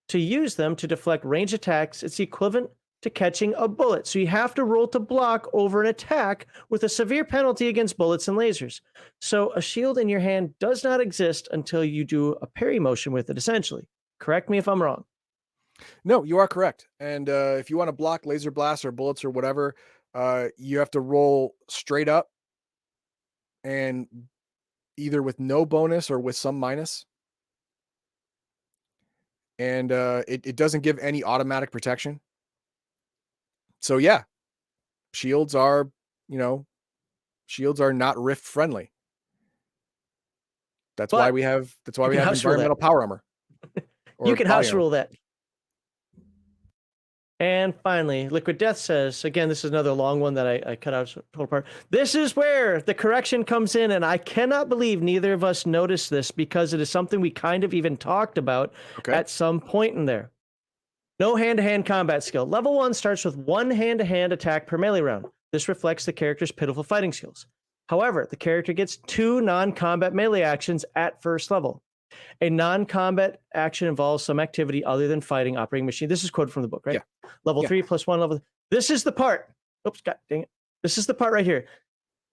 To use them to deflect range attacks, it's equivalent to catching a bullet. So you have to roll to block over an attack with a severe penalty against bullets and lasers. So a shield in your hand does not exist until you do a parry motion with it, essentially. Correct me if I'm wrong. No, you are correct. And if you want to block laser blasts or bullets or whatever, you have to roll straight up, and either with no bonus or with some minus. And it doesn't give any automatic protection. So yeah, shields are, shields are not rift friendly. That's why But we have you can house rule that. environmental power armor. You can house body armor. rule that. And finally, Liquid Death says, again, this is another long one that I cut out total part. This is where the correction comes in, and I cannot believe neither of us noticed this because it is something we kind of even talked about at some point in there. No hand-to-hand combat skill. Level 1 starts with one hand-to-hand attack per melee round. This reflects the character's pitiful fighting skills. However, the character gets 2 non-combat melee actions at first level. A non-combat action involves some activity other than fighting operating machine. This is quoted from the book, right? Yeah. Level 3 plus 1 level. This is the part. Oops, god dang it. This is the part right here.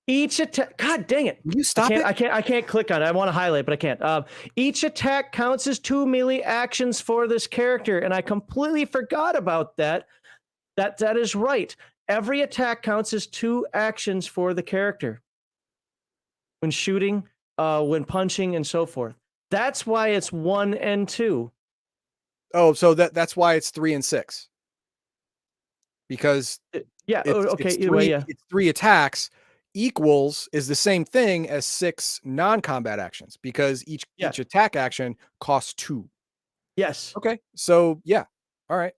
Each attack. God dang it. Will you stop it? I can't click on it. I want to highlight, but I can't. Each attack counts as 2 melee actions for this character, and I completely forgot about that. That is right. Every attack counts as 2 actions for the character. When shooting, when punching, and so forth. That's why it's 1 and 2. Oh, so that's why it's 3 and 6. Because yeah, okay, it's either way, yeah. It's 3 attacks equals is the same thing as 6 non-combat actions, because each attack action costs 2. Yes. Okay. So yeah. All right.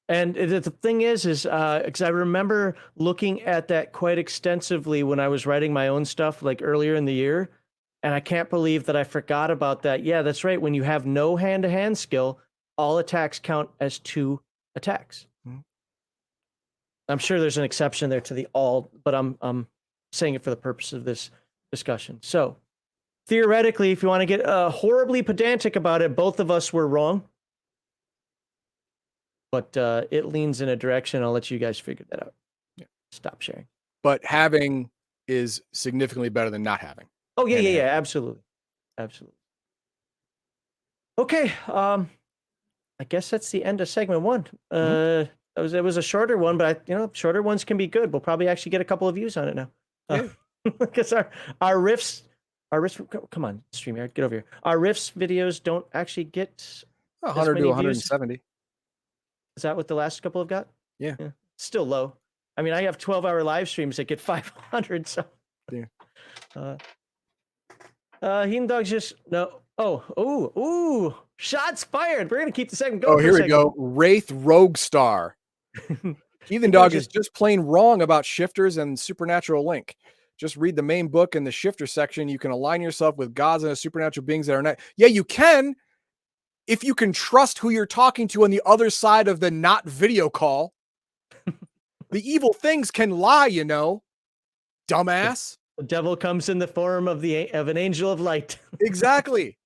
And the thing is because I remember looking at that quite extensively when I was writing my own stuff like earlier in the year. And I can't believe that I forgot about that. Yeah, that's right. When you have no hand-to-hand skill, all attacks count as 2 attacks. Mm-hmm. I'm sure there's an exception there to the all, but I'm saying it for the purpose of this discussion. So theoretically, if you want to get horribly pedantic about it, both of us were wrong. But it leans in a direction. I'll let you guys figure that out. Yeah. Stop sharing. But having is significantly better than not having. Oh, yeah, absolutely. Absolutely. Okay, I guess that's the end of segment 1. It was a shorter one, but shorter ones can be good. We'll probably actually get a couple of views on it now. Because our riffs, come on, StreamYard, get over here. Our riffs videos don't actually get 100 to 170. Views. Is that what the last couple have got? Yeah. Still low. I mean, I have 12-hour live streams that get 500, so. Yeah. Heathen Dog's just no. Ooh! Shots fired. We're gonna keep the segment going. Oh, here we go. Wraith Rogue Star. Heathen Dog is just plain wrong about shifters and Supernatural Link. just read the main book in the shifter section. You can align yourself with gods and supernatural beings that are not. Yeah, you can, if you can trust who you're talking to on the other side of the not video call. The evil things can lie, you know, dumbass. The devil comes in the form of an angel of light. Exactly.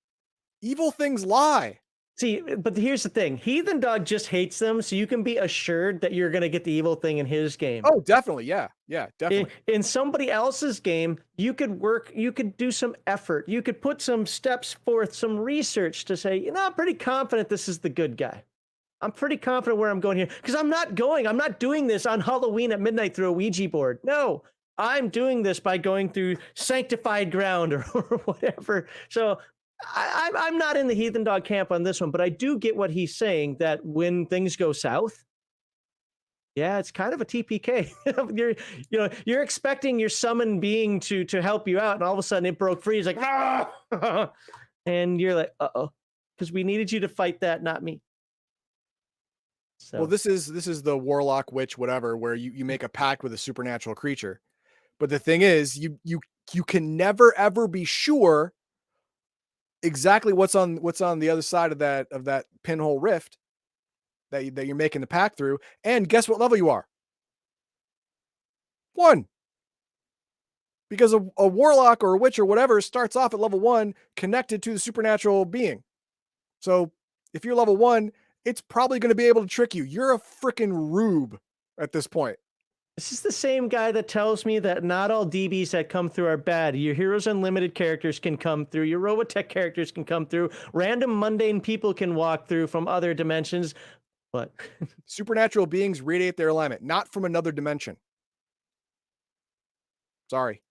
Evil things lie. See, but here's the thing. Heathen Dog just hates them, so you can be assured that you're going to get the evil thing in his game. Oh, definitely. Yeah. Yeah, definitely. In somebody else's game, you could do some effort. You could put some steps forth, some research to say, I'm pretty confident this is the good guy. I'm pretty confident where I'm going here, because I'm not doing this on Halloween at midnight through a Ouija board. No, I'm doing this by going through sanctified ground or whatever. So I'm not in the Heathen Dog camp on this one, but I do get what he's saying, that when things go south, yeah, it's kind of a TPK. You're expecting your summoned being to help you out, and all of a sudden it broke free. It's like, ah! And you're like, uh-oh, because we needed you to fight that, not me. So. Well, this is the warlock, witch, whatever, where you make a pact with a supernatural creature. But the thing is, you can never ever be sure exactly what's on the other side of that pinhole rift that you're making the pact through. And guess what level you are? 1. Because a warlock or a witch or whatever starts off at level 1 connected to the supernatural being. So if you're level 1, it's probably going to be able to trick you. You're a freaking rube at this point. This is the same guy that tells me that not all DBs that come through are bad. Your Heroes Unlimited characters can come through. Your Robotech characters can come through. Random mundane people can walk through from other dimensions. But supernatural beings radiate their alignment, not from another dimension. Sorry.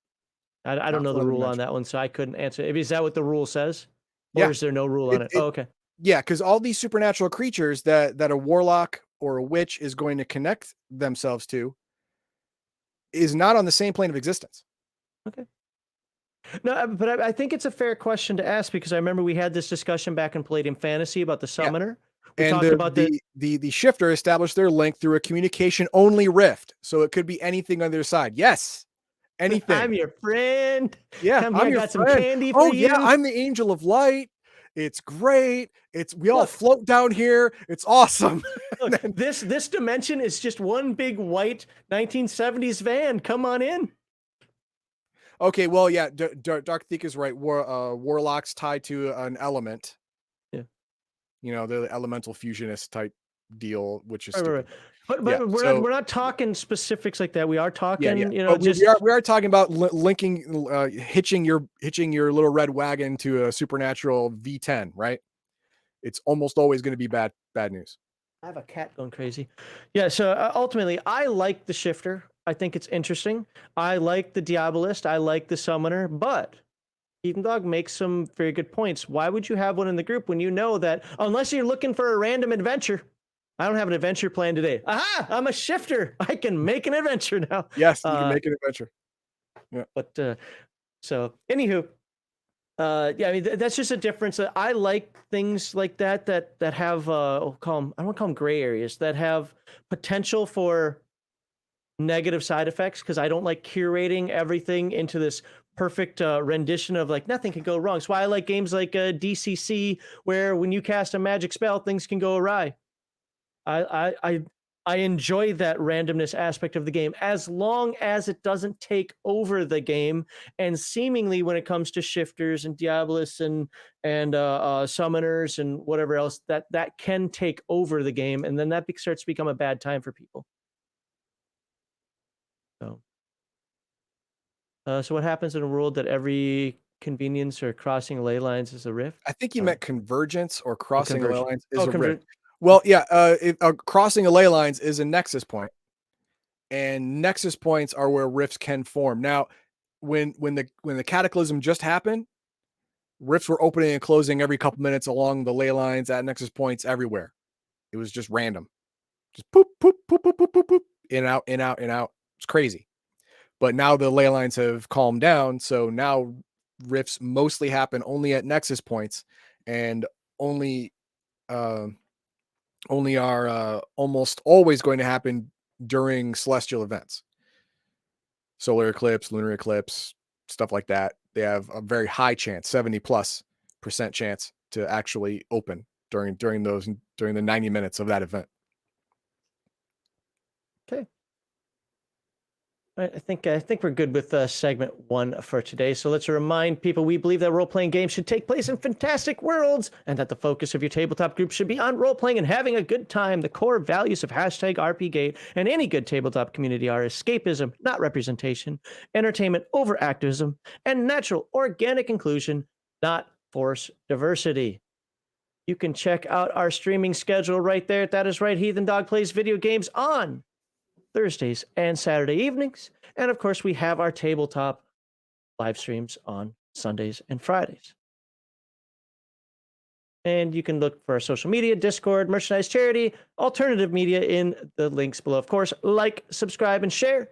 I don't know the rule on that one, so I couldn't answer. Is that what the rule says? Or Yeah. is there no rule on it? Oh, okay. Yeah, because all these supernatural creatures that a warlock or a witch is going to connect themselves to is not on the same plane of existence. Okay. No, but I think it's a fair question to ask, because I remember we had this discussion back in Palladium Fantasy about the summoner. We talked about the shifter established their link through a communication only rift. So it could be anything on their side. Yes. Anything. I'm your friend. Yeah. Come here, I got some candy for you. Yeah, I'm the angel of light. It's great. We all float down here. It's awesome. Look, this dimension is just one big white 1970s van. Come on in. Okay, well, yeah, Dark Thiek is right. Warlocks tied to an element. Yeah. The elemental fusionist type deal, which is right. But yeah, we're not talking specifics like that. We are talking, we are talking about linking, hitching your little red wagon to a supernatural V10, right? It's almost always going to be bad news. I have a cat going crazy. Yeah. So ultimately, I like the shifter. I think it's interesting. I like the Diabolist. I like the Summoner, but Heathen Dog makes some very good points. Why would you have one in the group when you know that, unless you're looking for a random adventure? I don't have an adventure plan today. Aha! I'm a shifter. I can make an adventure now. Yes, you can make an adventure. Yeah. But so anywho, yeah, I mean that's just a difference. I like things like that have I don't want to call them gray areas, that have potential for negative side effects, because I don't like curating everything into this perfect rendition of like nothing can go wrong. So I like games like DCC, where when you cast a magic spell, things can go awry. I enjoy that randomness aspect of the game, as long as it doesn't take over the game. And seemingly, when it comes to shifters and Diabolists and summoners and whatever else, that can take over the game, and then that starts to become a bad time for people. So what happens in a world that every convenience or crossing ley lines is a rift? I think you meant convergence, or crossing ley lines is a rift. Well, yeah, crossing a ley lines is a nexus point, and nexus points are where rifts can form. Now, when the cataclysm just happened, rifts were opening and closing every couple minutes along the ley lines at nexus points everywhere. It was just random, just poop, poop, poop, poop, poop, poop, poop, in out, in out, in out. It's crazy. But now the ley lines have calmed down, so now rifts mostly happen only at nexus points, and only are almost always going to happen during celestial events. solar eclipse, lunar eclipse, stuff like that. They have a very high chance, 70+% chance to actually open during the 90 minutes of that event. Okay. I think we're good with segment 1 for today. So let's remind people we believe that role-playing games should take place in fantastic worlds and that the focus of your tabletop group should be on role-playing and having a good time. The core values of #RPGate and any good tabletop community are escapism, not representation, entertainment over activism, and natural organic inclusion, not forced diversity. You can check out our streaming schedule right there. That is right. Heathen Dog plays video games on Thursdays and Saturday evenings. And of course, we have our tabletop live streams on Sundays and Fridays. And you can look for our social media, Discord, merchandise, charity, alternative media in the links below. Of course, like, subscribe, and share.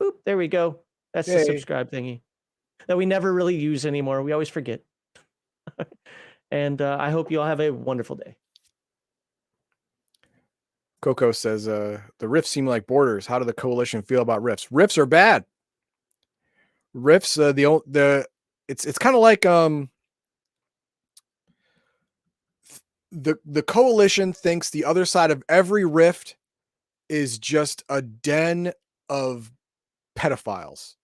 Boop, there we go. That's the subscribe thingy that we never really use anymore. We always forget. And I hope you all have a wonderful day. Coco says, the rifts seem like borders. How do the coalition feel about rifts? Rifts are bad. Rifts, it's kind of like the coalition thinks the other side of every rift is just a den of pedophiles,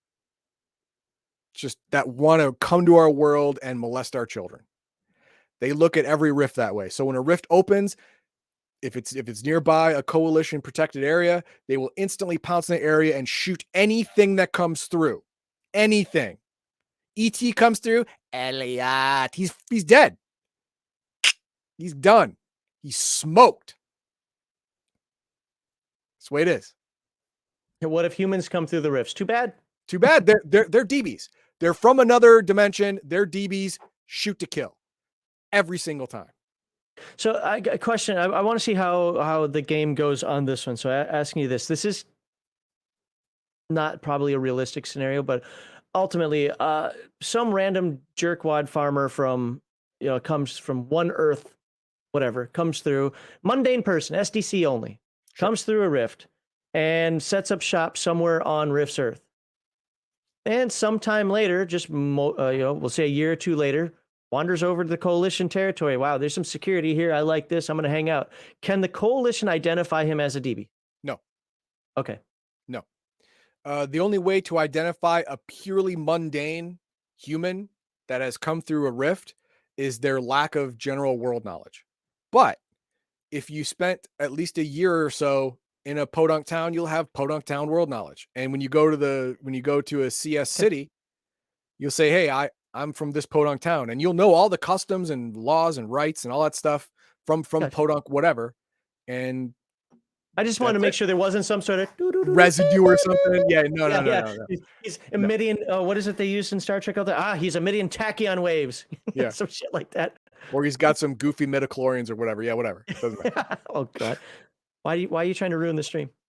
just that want to come to our world and molest our children. They look at every rift that way. So when a rift opens, if it's nearby a coalition protected area, they will instantly pounce in the area and shoot anything that comes through. Anything. ET comes through, Elliot, he's dead. He's done. He's smoked. That's the way it is. What if humans come through the rifts? Too bad. Too bad. They're DBs. They're from another dimension. They're DBs. Shoot to kill. Every single time. So I got a question. I want to see how the game goes on this one. So asking you this is not probably a realistic scenario, but ultimately, some random jerkwad farmer from, comes from one Earth, whatever, comes through, mundane person, SDC only, comes through a rift and sets up shop somewhere on Rift's Earth. And sometime later, just, we'll say a year or two later, wanders over to the coalition territory. Wow, there's some security here. I like this. I'm going to hang out. Can the coalition identify him as a DB? No. Okay. No. The only way to identify a purely mundane human that has come through a rift is their lack of general world knowledge. But if you spent at least a year or so in a podunk town, you'll have podunk town world knowledge. And when you go to a CS city, you'll say, hey, I'm from this podunk town, and you'll know all the customs and laws and rights and all that stuff from podunk whatever. And I just wanted to make sure there wasn't some sort of residue or something. Yeah, no. He's emitting. What is it they use in Star Trek? He's emitting tachyon waves. Yeah, some shit like that. Or he's got some goofy midichlorians or whatever. Yeah, whatever. Doesn't matter. Oh God, why are you trying to ruin the stream?